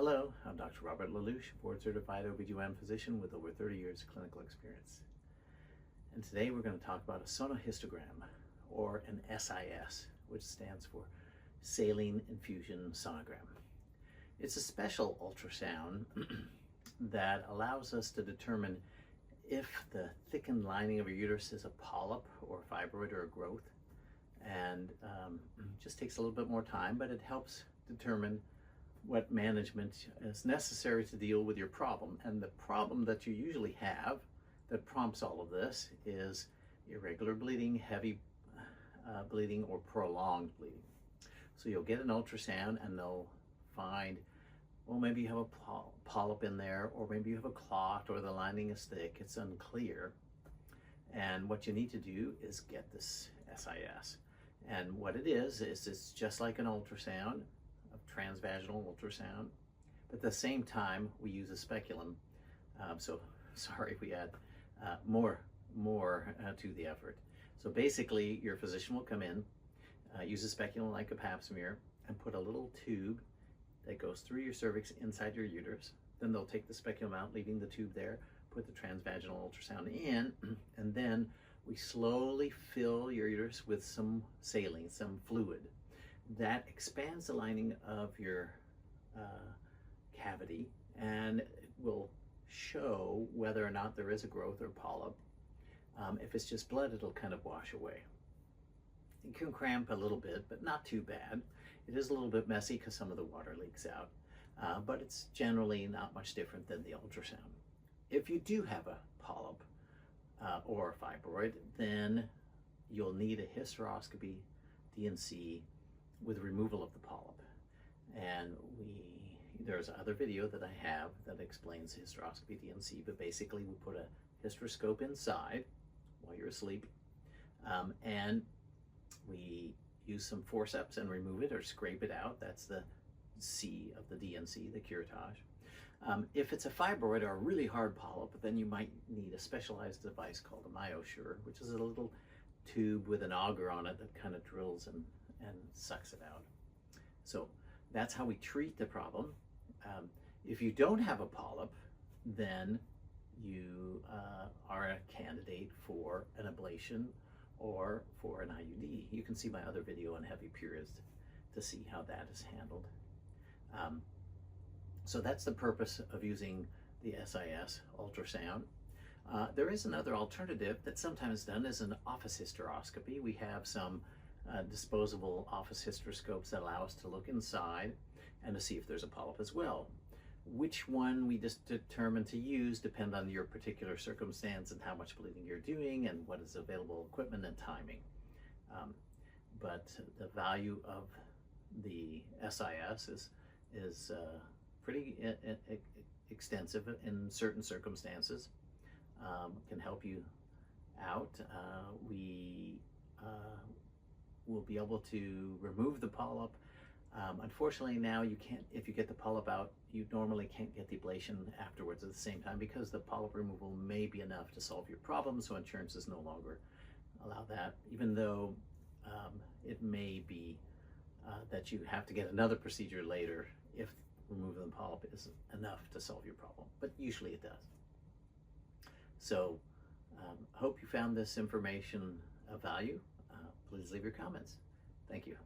Hello, I'm Dr. Robert LaLouche, board-certified OBGYN physician with over 30 years of clinical experience. And today we're going to talk about a sonohysterogram, or an SIS, which stands for Saline Infusion Sonogram. It's a special ultrasound that allows us to determine if the thickened lining of your uterus is a polyp or a fibroid or a growth. And just takes a little bit more time, but it helps determine what management is necessary to deal with your problem. And the problem that you usually have that prompts all of this is irregular bleeding, heavy bleeding, or prolonged bleeding. So you'll get an ultrasound and they'll find, well, maybe you have a polyp in there, or maybe you have a clot, or the lining is thick, it's unclear. And what you need to do is get this SIS. And what it is it's just like an ultrasound, a transvaginal ultrasound, but at the same time we use a speculum. So sorry if we add more to the effort. So basically your physician will come in, use a speculum like a pap smear, and put a little tube that goes through your cervix inside your uterus. Then they'll take the speculum out, leaving the tube there, put the transvaginal ultrasound in, and then we slowly fill your uterus with some saline, some fluid that expands the lining of your cavity, and it will show whether or not there is a growth or polyp. If it's just blood, it'll kind of wash away. It can cramp a little bit, but not too bad. It is a little bit messy because some of the water leaks out, but it's generally not much different than the ultrasound. If you do have a polyp or a fibroid, then you'll need a hysteroscopy, D&C, with removal of the polyp. And there's another video that I have that explains hysteroscopy, D&C, but basically we put a hysteroscope inside while you're asleep, and we use some forceps and remove it or scrape it out. That's the C of the D&C, the curettage. If it's a fibroid or a really hard polyp, then you might need a specialized device called a myosure, which is a little tube with an auger on it that kind of drills and sucks it out. So that's how we treat the problem. If you don't have a polyp, then you are a candidate for an ablation or for an IUD. You can see my other video on heavy periods to see how that is handled. So that's the purpose of using the SIS ultrasound. There is another alternative that's sometimes done as an office hysteroscopy. We have some disposable office hysteroscopes that allow us to look inside and to see if there's a polyp as well. Which one we just determine to use depend on your particular circumstance and how much bleeding you're doing and what is available equipment and timing. But the value of the SIS is pretty extensive in certain circumstances. Can help you out. We will be able to remove the polyp. Unfortunately now you can't, if you get the polyp out, you normally can't get the ablation afterwards at the same time because the polyp removal may be enough to solve your problem, so insurance is no longer allow that, even though it may be that you have to get another procedure later if removing the polyp is enough to solve your problem, but usually it does. So hope you found this information of value. Please leave your comments. Thank you.